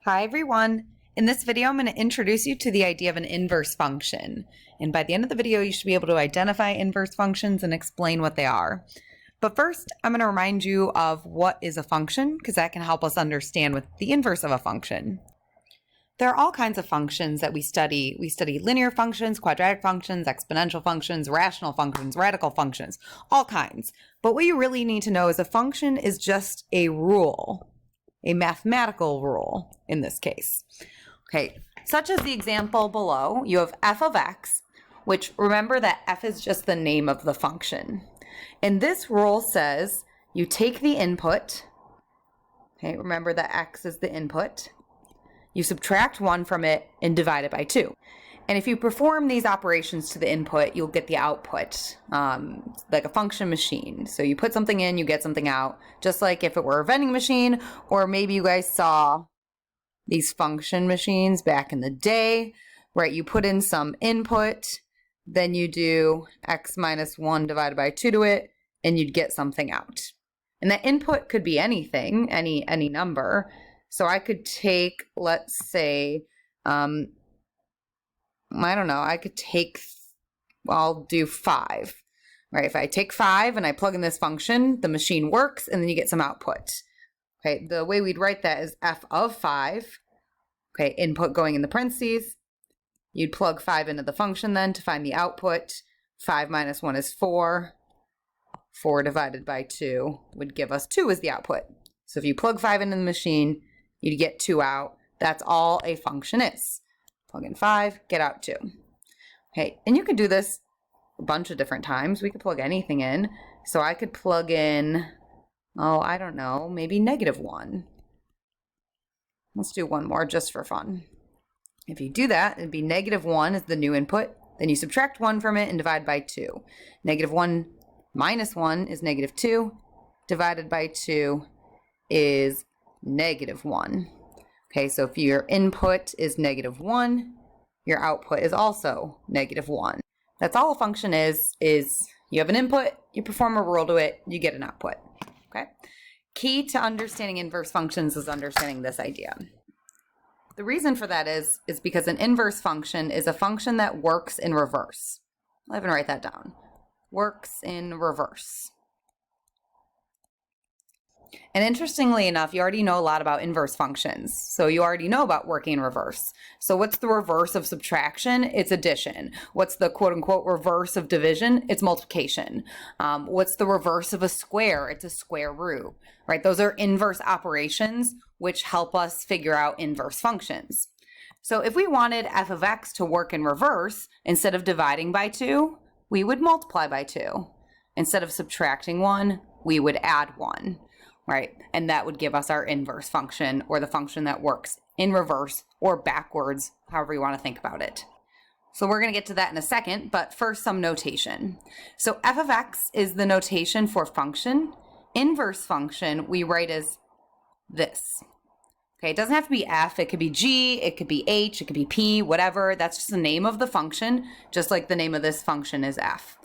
Hi everyone. In this video, I'm going to introduce you to the idea of an inverse function. And by the end of the video, you should be able to identify inverse functions and explain what they are. But first, I'm going to remind you of what is a function, because that can help us understand what the inverse of a function. There are all kinds of functions that we study. We study linear functions, quadratic functions, exponential functions, rational functions, radical functions, all kinds. But what you really need to know is a function is just a rule. A mathematical rule in this case. Okay, such as the example below, you have f of x, which remember that f is just the name of the function. And this rule says you take the input, okay, remember that x is the input, you subtract 1 from it and divide it by 2. And if you perform these operations to the input, you'll get the output, like a function machine. So you put something in, you get something out, just like if it were a vending machine, or maybe you guys saw these function machines back in the day, right? You put in some input, then you do x minus 1 divided by 2 to it, and you'd get something out. And that input could be anything, any number. So I could take, let's say, I don't know, I could take, I'll do 5, right? If I take 5 and I plug in this function, the machine works and then you get some output. Okay, the way we'd write that is f of 5, okay, input going in the parentheses. You'd plug 5 into the function then to find the output. 5 minus 1 is 4. 4 divided by 2 would give us 2 as the output. So if you plug 5 into the machine, you'd get 2 out. That's all a function is. Plug in 5, get out 2. Okay, and you could do this a bunch of different times. We could plug anything in. So I could plug in, I don't know, maybe -1. Let's do one more just for fun. If you do that, it'd be -1 is the new input. Then you subtract 1 from it and divide by 2. -1 minus 1 is -2. Divided by 2 is -1. Okay, so if your input is -1, your output is also -1. That's all a function is you have an input, you perform a rule to it, you get an output. Okay. Key to understanding inverse functions is understanding this idea. The reason for that is because an inverse function is a function that works in reverse. I'll even write that down. Works in reverse. And interestingly enough, you already know a lot about inverse functions. So you already know about working in reverse. So what's the reverse of subtraction? It's addition. What's the quote unquote reverse of division? It's multiplication. What's the reverse of a square? It's a square root, right? Those are inverse operations which help us figure out inverse functions. So if we wanted f of x to work in reverse, instead of dividing by 2, we would multiply by 2. Instead of subtracting 1, we would add 1. Right? And that would give us our inverse function, or the function that works in reverse or backwards, however you want to think about it. So we're going to get to that in a second, but first some notation. So f of x is the notation for function. Inverse function we write as this. Okay, it doesn't have to be f, it could be g, it could be h, it could be p, whatever. That's just the name of the function, just like the name of this function is f.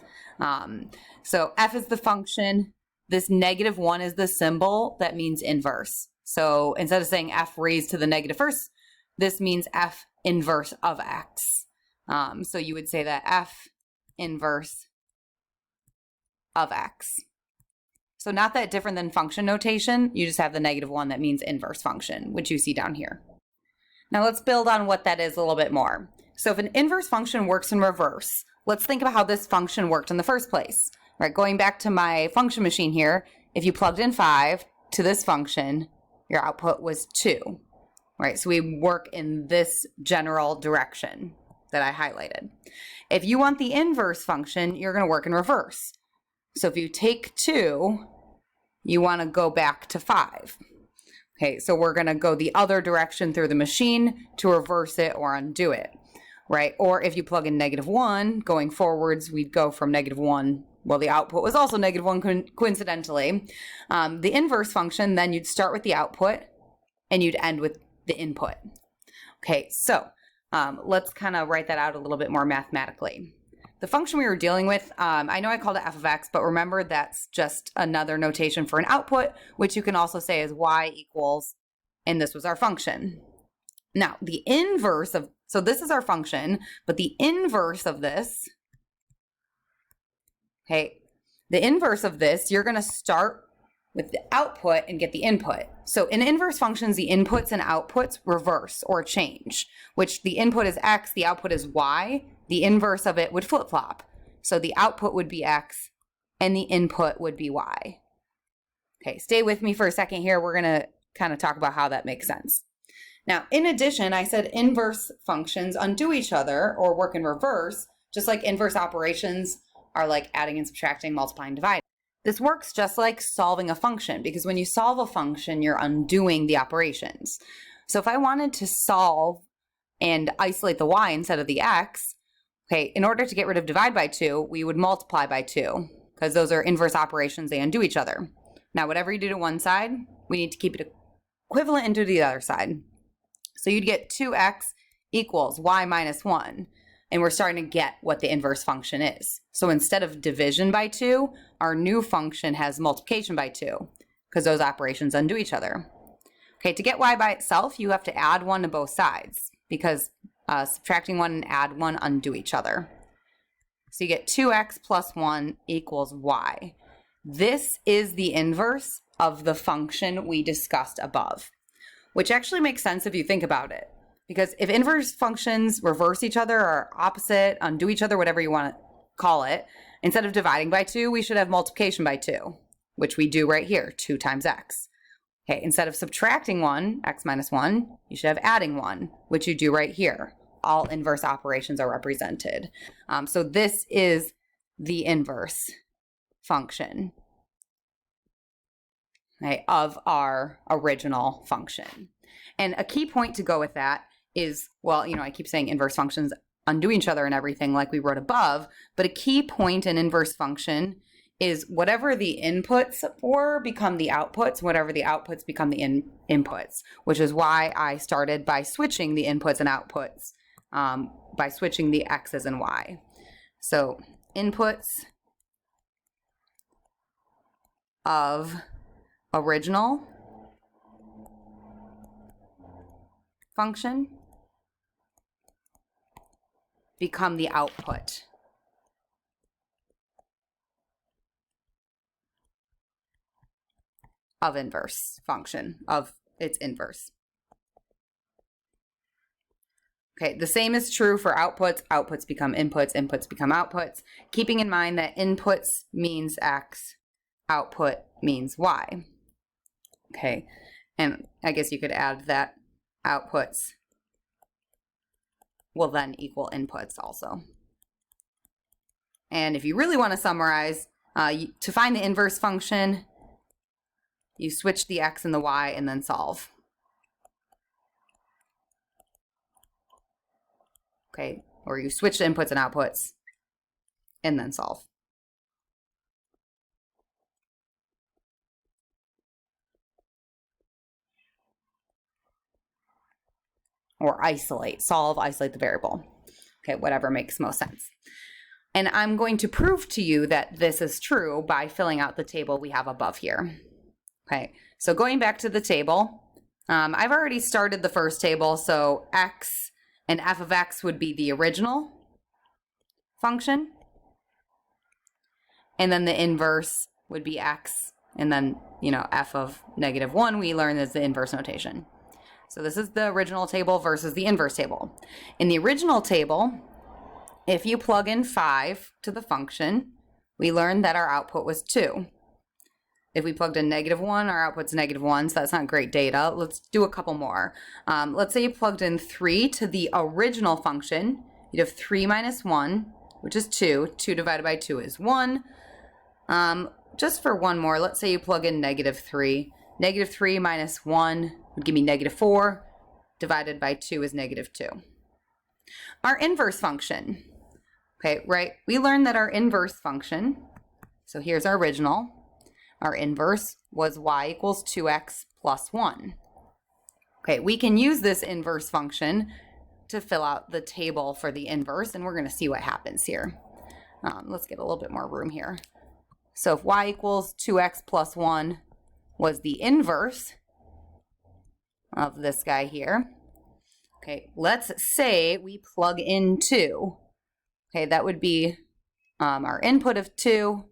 So f is the function. This -1 is the symbol that means inverse. So instead of saying f raised to the negative first, this means f inverse of x. So you would say that f inverse of x. So not that different than function notation, you just have the -1 that means inverse function, which you see down here. Now let's build on what that is a little bit more. So if an inverse function works in reverse, let's think about how this function worked in the first place. Right, going back to my function machine here, if you plugged in 5 to this function, your output was 2. Right, so we work in this general direction that I highlighted. If you want the inverse function, you're going to work in reverse. So if you take 2, you want to go back to 5. Okay, so we're going to go the other direction through the machine to reverse it or undo it. Right, or if you plug in -1, going forwards, we'd go from -1. Well, the output was also -1 coincidentally. The inverse function, then you'd start with the output and you'd end with the input. Okay, so let's kind of write that out a little bit more mathematically. The function we were dealing with, I know I called it f of x, but remember that's just another notation for an output, which you can also say is y equals, and this was our function. Now, the inverse of, so this is our function, but the inverse of this, okay, the inverse of this, you're going to start with the output and get the input. So in inverse functions, the inputs and outputs reverse or change, which the input is x, the output is y. The inverse of it would flip-flop. So the output would be x and the input would be y. Okay, stay with me for a second here. We're going to kind of talk about how that makes sense. Now, in addition, I said inverse functions undo each other or work in reverse, just like inverse operations are like adding and subtracting, multiplying, dividing. This works just like solving a function, because when you solve a function, you're undoing the operations. So if I wanted to solve and isolate the y instead of the x, okay, in order to get rid of divide by 2, we would multiply by 2, because those are inverse operations, they undo each other. Now, whatever you do to one side, we need to keep it equivalent into the other side. So you'd get 2x equals y minus 1. And we're starting to get what the inverse function is. So instead of division by 2, our new function has multiplication by 2, because those operations undo each other. Okay, to get y by itself, you have to add 1 to both sides, because subtracting 1 and add 1 undo each other. So you get 2x plus 1 equals y. This is the inverse of the function we discussed above, which actually makes sense if you think about it. Because if inverse functions reverse each other or opposite, undo each other, whatever you want to call it, instead of dividing by 2, we should have multiplication by 2, which we do right here, 2 times x. Okay, instead of subtracting 1, x minus 1, you should have adding 1, which you do right here. All inverse operations are represented. So this is the inverse function, okay, of our original function. And a key point to go with that is, well, I keep saying inverse functions undo each other and everything like we wrote above, but a key point in inverse function is whatever the inputs were become the outputs, whatever the outputs become the inputs, which is why I started by switching the inputs and outputs, by switching the x's and y. So inputs of original function become the output of inverse function, of its inverse. Okay, the same is true for outputs. Outputs become inputs, inputs become outputs, keeping in mind that inputs means x, output means y. Okay, and I guess you could add that outputs will then equal inputs also. And if you really want to summarize, to find the inverse function, you switch the x and the y and then solve. Okay, or you switch the inputs and outputs and then solve. Or isolate, solve, isolate the variable. Okay, whatever makes most sense. And I'm going to prove to you that this is true by filling out the table we have above here. Okay, so going back to the table, I've already started the first table, so x and f of x would be the original function. And then the inverse would be x, and then, f of negative 1 we learned is the inverse notation. So this is the original table versus the inverse table. In the original table, if you plug in 5 to the function, we learned that our output was 2. If we plugged in negative 1, our output's negative 1, so that's not great data. Let's do a couple more. Let's say you plugged in 3 to the original function. You'd have 3 minus 1, which is 2. 2 divided by 2 is 1. Just for one more, let's say you plug in negative 3. Negative 3 minus 1 would give me negative 4. Divided by 2 is negative 2. Our inverse function. Okay, right? We learned that our inverse function, so here's our original. Our inverse was y equals 2x plus 1. Okay, we can use this inverse function to fill out the table for the inverse, and we're going to see what happens here. Let's get a little bit more room here. So if y equals 2x plus 1 was the inverse of this guy here, Okay, let's say we plug in 2. Okay, that would be our input of 2,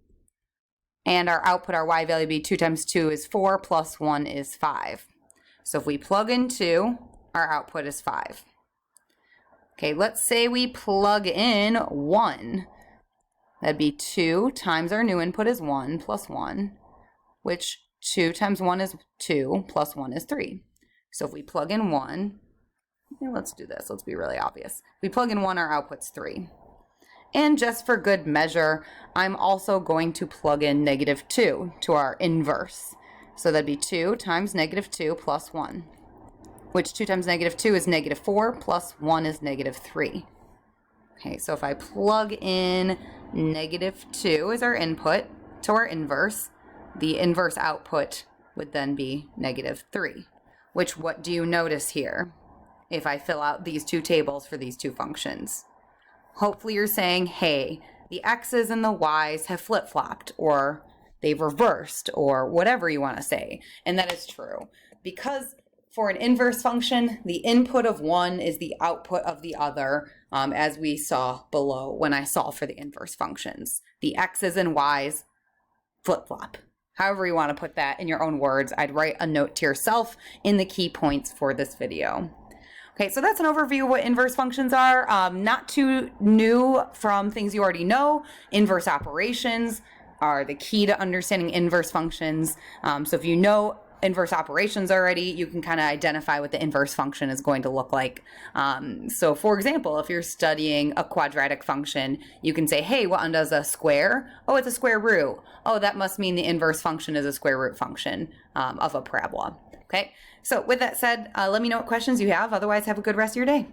and our output, our y value, be 2 times 2 is 4, plus 1 is 5. So if we plug in 2, our output is 5. Okay, let's say we plug in 1. That'd be 2 times our new input is 1 plus 1, which 2 times 1 is 2 plus 1 is 3. So if we plug in 1, let's do this. Let's be really obvious. If we plug in 1, our output's 3. And just for good measure, I'm also going to plug in -2 to our inverse. So that'd be 2 times -2 plus 1, which 2 times -2 is -4 plus 1 is -3. Okay, so if I plug in -2 as our input to our inverse, the inverse output would then be -3, which what do you notice here if I fill out these two tables for these two functions? Hopefully you're saying, hey, the x's and the y's have flip-flopped, or they've reversed, or whatever you want to say. And that is true, because for an inverse function, the input of one is the output of the other, as we saw below when I solved for the inverse functions. The x's and y's flip-flop. However you want to put that in your own words, I'd write a note to yourself in the key points for this video. Okay, so that's an overview of what inverse functions are. Not too new from things you already know. Inverse operations are the key to understanding inverse functions. So if you know inverse operations already, you can kind of identify what the inverse function is going to look like. So for example, if you're studying a quadratic function, you can say, hey, what undoes a square? Oh, it's a square root. Oh, that must mean the inverse function is a square root function of a parabola. Okay, so with that said, let me know what questions you have. Otherwise, have a good rest of your day.